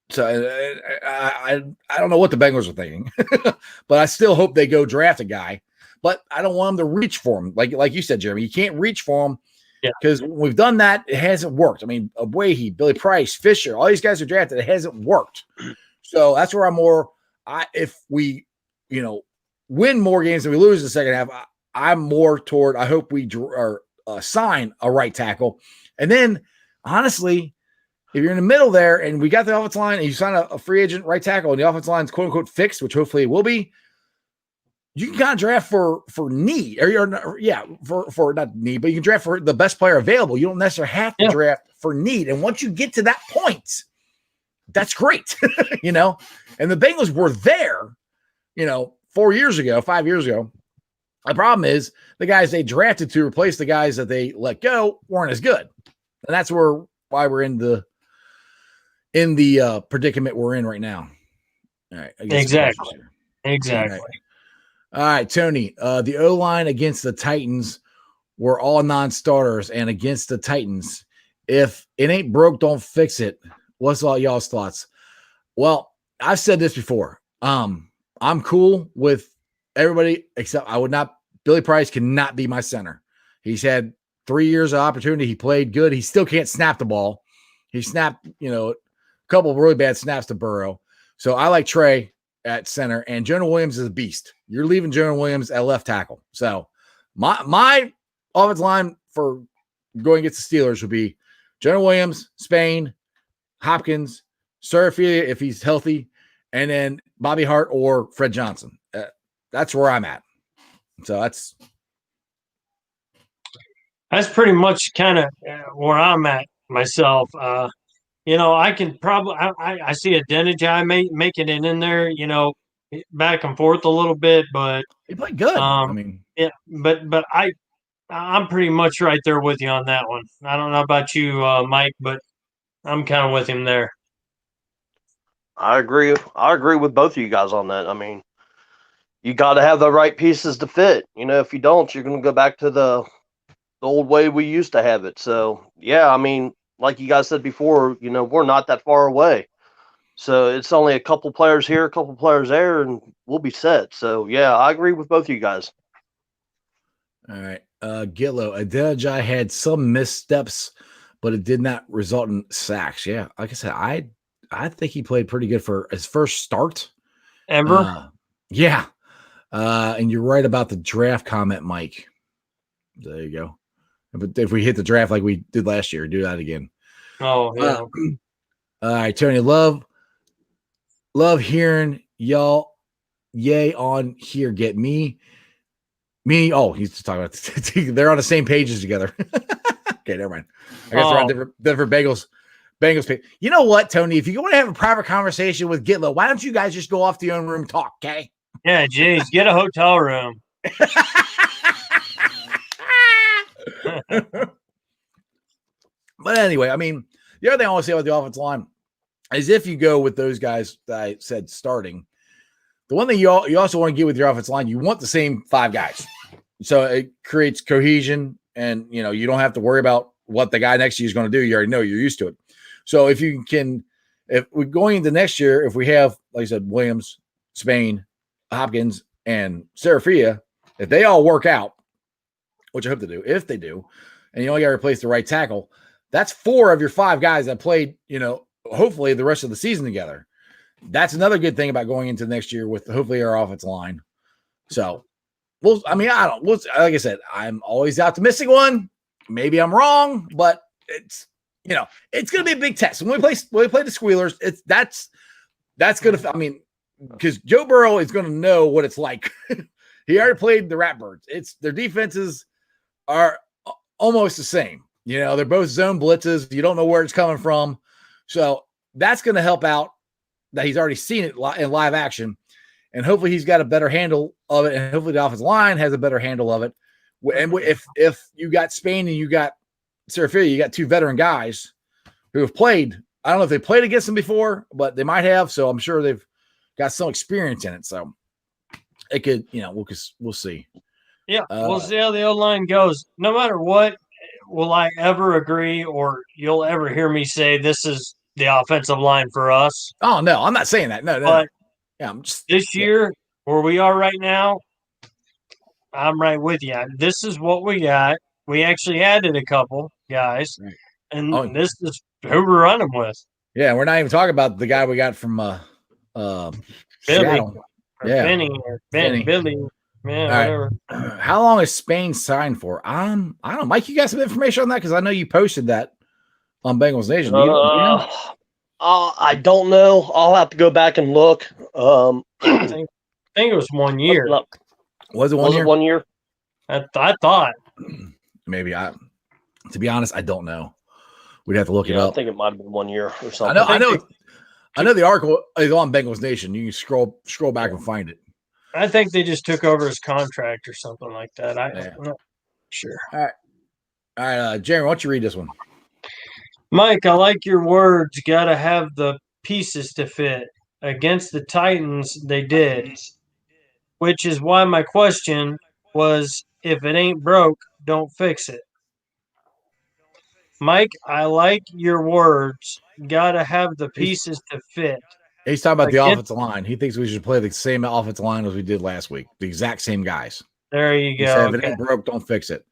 so I don't know what the Bengals are thinking, but I still hope they go draft a guy, but I don't want them to reach for him. Like you said, Jeremy, you can't reach for him because when we've done that, it hasn't worked. I mean, Abuehi, Billy Price, Fisher, all these guys are drafted. It hasn't worked. So that's where I'm more, if we, win more games than we lose in the second half, I'm more toward, I hope we sign a right tackle. And then, honestly, if you're in the middle there and we got the offensive line and you sign a free agent right tackle and the offensive line is quote unquote fixed, which hopefully it will be, you can kind of draft for need for not need, but you can draft for the best player available. You don't necessarily have to draft for need. And once you get to that point, that's great, And the Bengals were there, 5 years ago. The problem is the guys they drafted to replace the guys that they let go weren't as good. And that's why we're in the predicament we're in right now. All right.
Exactly.
All right, Tony. The O-line against the Titans were all non-starters, and against the Titans, if it ain't broke, don't fix it. What's all y'all's thoughts? Well, I've said this before. I'm cool with everybody except Billy Price cannot be my center. He's had 3 years of opportunity. He played good. He still can't snap the ball. He snapped, a couple of really bad snaps to Burrow. So I like Trey at center, and Jonah Williams is a beast. You're leaving Jonah Williams at left tackle. So my offensive line for going against the Steelers would be Jonah Williams, Spain, Hopkins, Surfia if he's healthy, and then Bobby Hart or Fred Johnson. That's where I'm at. So that's
pretty much kind of where I'm at myself. I can probably I see a Denijai making it in there, back and forth a little bit, but
he played good.
But I'm pretty much right there with you on that one. I don't know about you, Mike, but I'm kind of with him there.
I agree with both of you guys on that. I mean, you got to have the right pieces to fit. If you don't, you're going to go back to the old way we used to have it. So, yeah, I mean, like you guys said before, we're not that far away. So it's only a couple players here, a couple players there, and we'll be set. So, yeah, I agree with both of you guys.
All right. Gitlow, Adeniji had some missteps, but it did not result in sacks. Yeah, like I said, I think he played pretty good for his first start.
Ever?
Yeah. And you're right about the draft comment, Mike. There you go. But if we hit the draft like we did last year, do that again.
Oh, yeah.
All right, Tony, love hearing y'all yay on here. Get me. Oh, he's talking about they're on the same pages together. Okay, never mind. I guess they're on different Bengals page. You know what, Tony? If you want to have a private conversation with Gitlow, why don't you guys just go off to your own room and talk, okay?
Yeah, geez, get a hotel room.
But anyway, I mean, the other thing I want to say about the offensive line is if you go with those guys that I said starting, the one thing you also want to get with your offensive line, you want the same 5 guys. So it creates cohesion, and you don't have to worry about what the guy next to you is going to do. You already know, you're used to it. So if we're going into next year, if we have, like I said, Williams, Spain, Hopkins, and Serafia, if they all work out, which I hope they do, if they do, and you only got to replace the right tackle, that's 4 of your 5 guys that played, hopefully the rest of the season together. That's another good thing about going into next year with hopefully our offensive line. So, like I said, I'm always the optimistic one. Maybe I'm wrong, but it's going to be a big test. When we play the Squealers, that's going to, because Joe Burrow is going to know what it's like. He already played the Ratbirds. Their defenses are almost the same. They're both zone blitzes. You don't know where it's coming from. So that's going to help out that he's already seen it in live action. And hopefully he's got a better handle of it. And hopefully the offensive line has a better handle of it. And if you got Spain and you got Serafia, you got 2 veteran guys who have played. I don't know if they played against them before, but they might have. So I'm sure they've got some experience in it. So it could, we'll see.
Yeah, we'll see how the O-line goes. No matter what, will I ever agree or you'll ever hear me say this is the offensive line for us?
Oh, no, I'm not saying that. No.
But
yeah, I'm just
this year, where we are right now, I'm right with you. This is what we got. We actually added a couple guys,
right.
And this is who we're running with.
Yeah, we're not even talking about the guy we got from
Billy,
Seattle.
Benny, Billy. Yeah, whatever.
How long is Spain signed for? I don't know. Mike, you got some information on that? Because I know you posted that on Bengals Nation. Do you know?
I don't know. I'll have to go back and look.
I think it was 1 year.
Was it 1 year?
1 year?
I thought.
Maybe. To be honest, I don't know. We'd have to look it up.
I think it might have been 1 year or something.
I know the article is on Bengals Nation. You can scroll back and find it.
I think they just took over his contract or something like that. I'm not sure.
All right, Jeremy, why don't you read this one?
Mike, I like your words. Got to have the pieces to fit. Against the Titans, they did. Which is why my question was, if it ain't broke, don't fix it. Mike, I like your words. Got to have the pieces to fit.
He's talking about the offensive line. He thinks we should play the same offensive line as we did last week. The exact same guys.
There you go.
Said, if it ain't broke, don't fix it.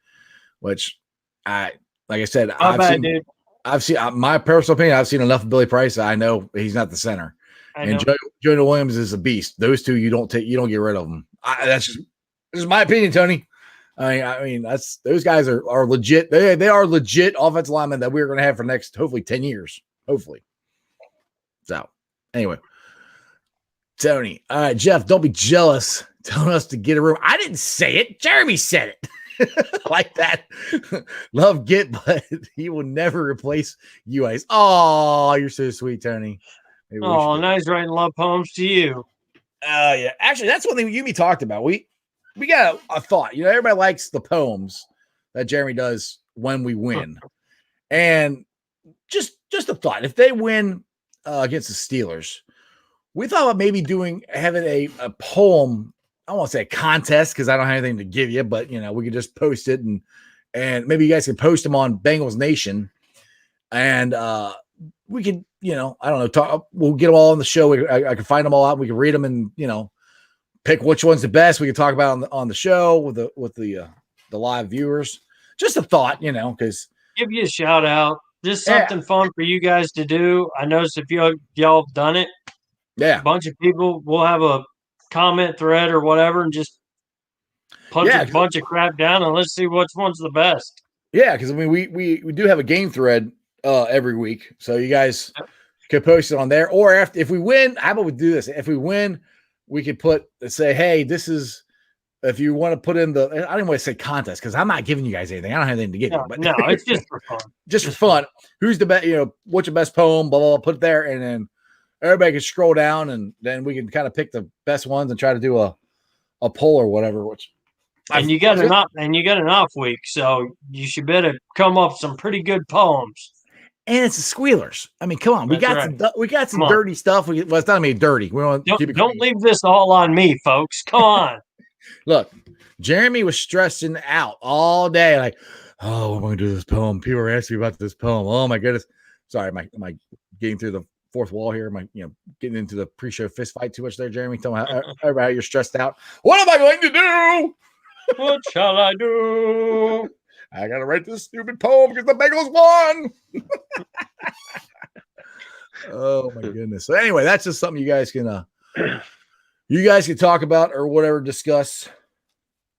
Which, like I said, I've seen my personal opinion. I've seen enough of Billy Price. I know he's not the center. And Jonah Williams is a beast. Those 2, you don't get rid of them. This is my opinion, Tony. I mean, those guys are legit. They are legit offensive linemen that we're going to have for the next, hopefully, 10 years. Hopefully. So, anyway. Tony. All right, Jeff, don't be jealous telling us to get a room. I didn't say it. Jeremy said it. Like that. Love Git, but he will never replace you guys. Oh, you're so sweet, Tony.
Oh, nice writing love poems to you.
Yeah. Actually, that's one thing you and me talked about. We got a thought. Everybody likes the poems that Jeremy does when we win. And just a thought. If they win against the Steelers, we thought about maybe having a poem I won't say a contest because I don't have anything to give you, but we could just post it and maybe you guys can post them on Bengals Nation, and we could, I don't know, talk. We'll get them all on the show. I can find them all out. We can read them and pick which one's the best. We can talk about on the show with the live viewers. Just a thought, because
give you a shout out. Just something fun for you guys to do. I noticed if y'all have done it, a bunch of people will have a comment thread or whatever and just punch a bunch of crap down and let's see which one's the best.
Yeah, because I mean we do have a game thread every week, so you guys could post it on there. Or if we win, how about we do this? If we win, we could say, hey, this is. If you want to put in I don't even want to say contest because I'm not giving you guys anything. I don't have anything to give you. But
no, it's just for fun.
Just for fun. Who's the best? What's your best poem? Blah blah blah. Put it there, and then everybody can scroll down, and then we can kind of pick the best ones and try to do a poll or whatever.
And you got an off week, so you should better come up with some pretty good poems.
And it's the Squealers. I mean, come on, we got some dirty stuff. It's not gonna be dirty. We don't
leave this all on me, folks. Come on.
Look, Jeremy was stressing out all day, like, oh, I'm going to do this poem. People are asking me about this poem. Oh my goodness. Sorry, am I getting through the fourth wall here? Am I, getting into the pre-show fist fight too much there, Jeremy? Tell me how you're stressed out. What am I going to do?
What shall I do?
I gotta write this stupid poem because the Bengals won. Oh my goodness. So anyway, that's just something you guys can talk about or whatever, discuss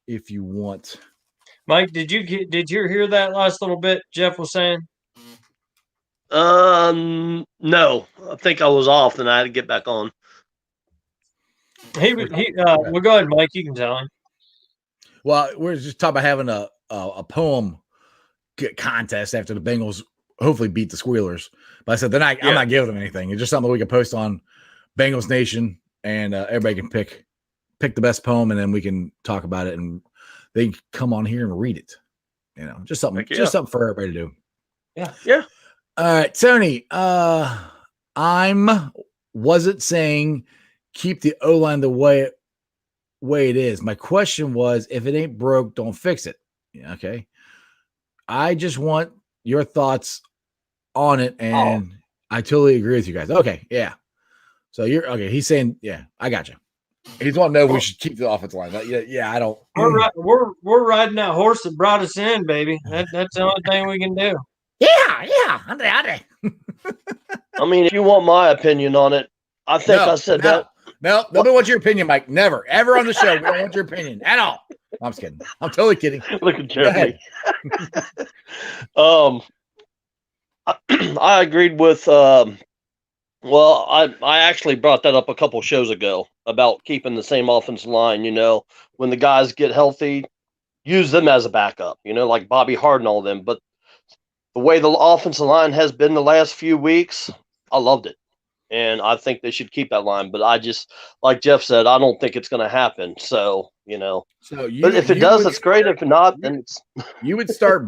if you want.
Mike, did you hear that last little bit Jeff was saying?
No, I think I was off and I had to get back on.
Well, go ahead, Mike. You can tell him.
Well, we're just talking about having a poem contest after the Bengals hopefully beat the Squealers. But I said I'm not giving them anything. It's just something we can post on Bengals Nation, and everybody can pick the best poem, and then we can talk about it, and they can come on here and read it. Just something for everybody to do.
Yeah.
All right, Tony. Wasn't saying keep the O-line the way it is. My question was, if it ain't broke, don't fix it. Yeah, okay. I just want your thoughts on it, and I totally agree with you guys. Okay, yeah. So you're okay. He's saying, yeah, I got you. He's wanting to know if we should keep the offensive line. Yeah, I don't.
We're riding that horse that brought us in, baby. That's the only thing we can do.
Yeah.
I mean, if you want my opinion on it, I think I said that.
No, nobody wants your opinion, Mike. Never, ever on the show. We don't want your opinion at all. I'm just kidding. I'm totally kidding.
Look at Jeremy. I agreed with. Well, I actually brought that up a couple shows ago about keeping the same offensive line. When the guys get healthy, use them as a backup. Like Bobby Hart and all them. But the way the offensive line has been the last few weeks, I loved it. And I think they should keep that line. But I just, like Jeff said, I don't think it's going to happen. So, but if it does, it's great. If not, then it's.
You would start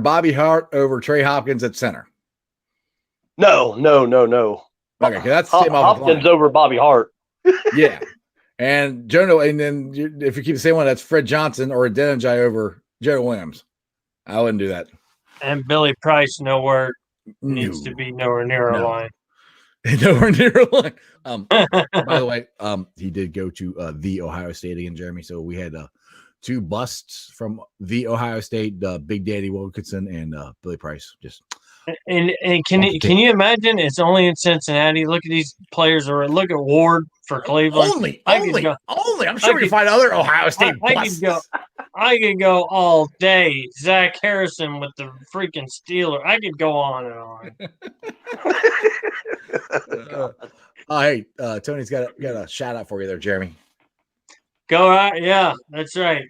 Bobby Hart over Trey Hopkins at center.
No.
Okay, that's the same
Hopkins over Bobby Hart.
Yeah. And Jonah, and then if you keep the same one, that's Fred Johnson or Adeniji over Joe Williams. I wouldn't do that.
And Billy Price needs to be nowhere near a line.
Nowhere near a line. By the way, he did go to the Ohio State again, Jeremy. So we had two busts from the Ohio State, Big Daddy Wilkinson and Billy Price.
And can you imagine? It's only in Cincinnati. Look at these players, or look at Ward for Cleveland.
Only. I'm sure we can find other Ohio State busts.
I could go all day. Zach Harrison with the freaking Steeler. I could go on and on.
Hey, Tony's got a shout out for you there, Jeremy.
Go right, yeah, that's right.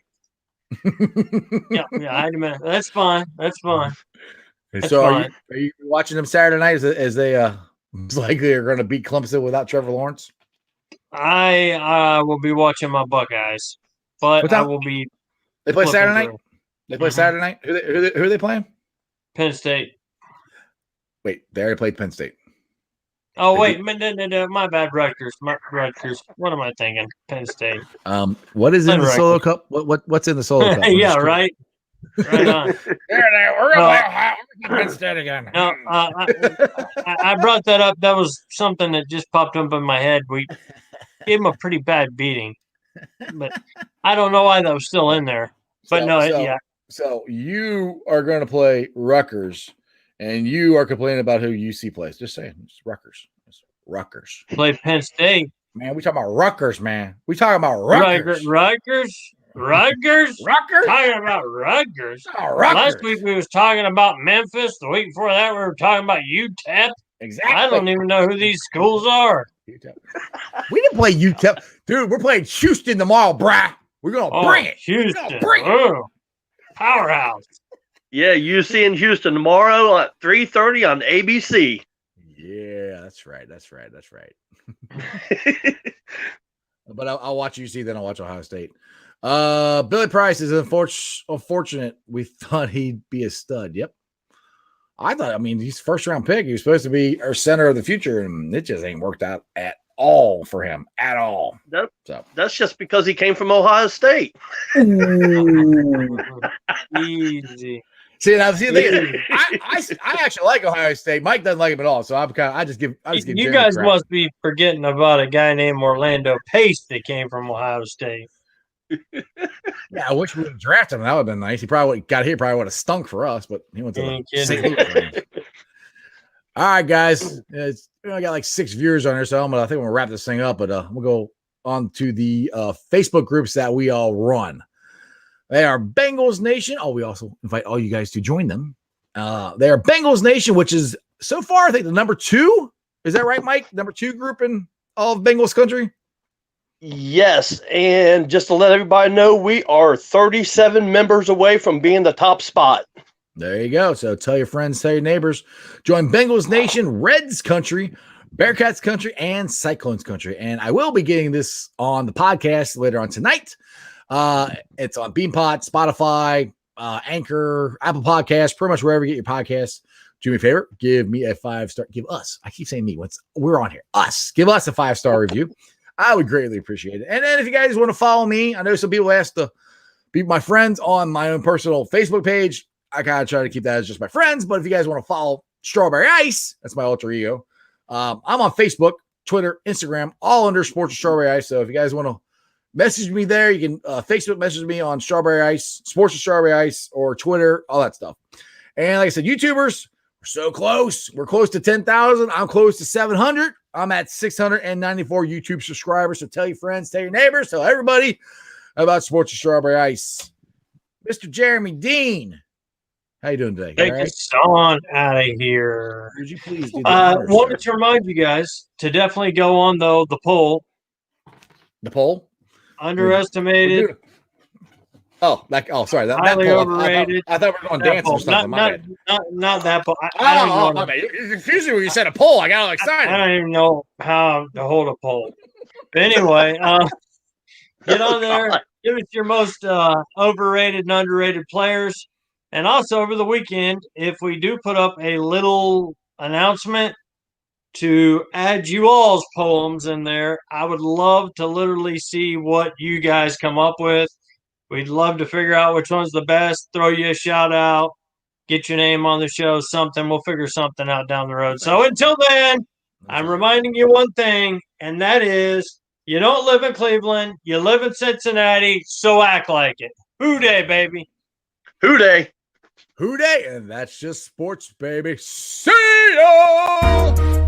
yeah, I had a minute. That's fine.
So are you watching them Saturday night as they likely are going to beat Clemson without Trevor Lawrence?
I will be watching my Buckeyes, but I will be.
They play Saturday night. They play Saturday night. Who are they playing?
Penn State.
Wait, they already played Penn State.
Oh wait, no, my bad. Rutgers. Rutgers. What am I thinking? Penn State.
What is in the
Rutgers.
Solo Cup? What's in the Solo Cup?
Yeah, right. Right on.
We're gonna play Penn State again.
No, I brought that up. That was something that just popped up in my head. We gave him a pretty bad beating, but I don't know why that was still in there. But yeah.
So you are going to play Rutgers, and you are complaining about who UC plays. Just saying, it's Rutgers. It's Rutgers.
Play Penn State.
Man, we talking about Rutgers, man. We talking about Rutgers.
Rutgers. Talking about Rutgers.
Oh, Rutgers.
Last week we was talking about Memphis. The week before that we were talking about UTEP.
Exactly.
I don't even know who these schools are.
UTEP. We didn't play UTEP. Dude, we're playing Houston tomorrow, brah. We're going to bring it.
Houston.
Bring it.
Oh, powerhouse.
Yeah, UC in Houston tomorrow at 3:30 on ABC.
Yeah, that's right. But I'll watch UC, then I'll watch Ohio State. Billy Price is unfortunate. We thought he'd be a stud. Yep. He's first round pick. He was supposed to be our center of the future, and it just ain't worked out at all for him at all.
That's just because he came from Ohio State.
Easy.
I actually like Ohio State. Mike doesn't like him at all, so I just give.
You guys must be forgetting about a guy named Orlando Pace that came from Ohio State.
Yeah, I wish we would have drafted him. That would have been nice. He probably got here. Probably would have stunk for us, but he went to the St. Louis. All right, guys. I got like 6 viewers on here, so I think we're gonna wrap this thing up. But we'll go on to the Facebook groups that we all run. They are Bengals Nation. Oh, we also invite all you guys to join them. They are Bengals Nation, which is so far I think the number 2. Is that right, Mike? Number 2 group in all of Bengals country.
Yes, and just to let everybody know, we are 37 members away from being the top spot.
There you go. So tell your friends, tell your neighbors. Join Bengals Nation, Reds Country, Bearcats Country, and Cyclones Country. And I will be getting this on the podcast later on tonight. It's on Beanpot, Spotify, Anchor, Apple Podcasts, pretty much wherever you get your podcasts. Do me a favor, give me a 5-star. Give us. I keep saying me. We're on here. Us. Give us a 5-star review. I would greatly appreciate it. And then if you guys want to follow me, I know some people ask to be my friends on my own personal Facebook page. I kind of try to keep that as just my friends. But if you guys want to follow Strawberry Ice, that's my alter ego. I'm on Facebook, Twitter, Instagram, all under Sports with Strawberry Ice. So if you guys want to message me there, you can Facebook message me on Strawberry Ice, Sports with Strawberry Ice, or Twitter, all that stuff. And like I said, YouTubers, we're so close. We're close to 10,000. I'm close to 700. I'm at 694 YouTube subscribers. So tell your friends, tell your neighbors, tell everybody about Sports with Strawberry Ice. Mr. Jeremy Dean, how you doing today?
Take us on out of here.
Would you please do
wanted to remind you guys to definitely go on, though, the poll.
The poll?
Underestimated.
Sorry.
Highly overrated.
I thought we were going dance or something.
Not that poll.
It's confusing when you said a poll. I got all excited.
I don't even know how to hold a poll. But anyway, get on there. Give us your most overrated and underrated players. And also over the weekend, if we do put up a little announcement to add you all's poems in there, I would love to literally see what you guys come up with. We'd love to figure out which one's the best, throw you a shout out, get your name on the show, something. We'll figure something out down the road. So until then, I'm reminding you one thing, and that is you don't live in Cleveland, you live in Cincinnati, so act like it. Hoo-day, baby.
Hoo-day.
Hoo-day, and that's just sports, baby. See ya!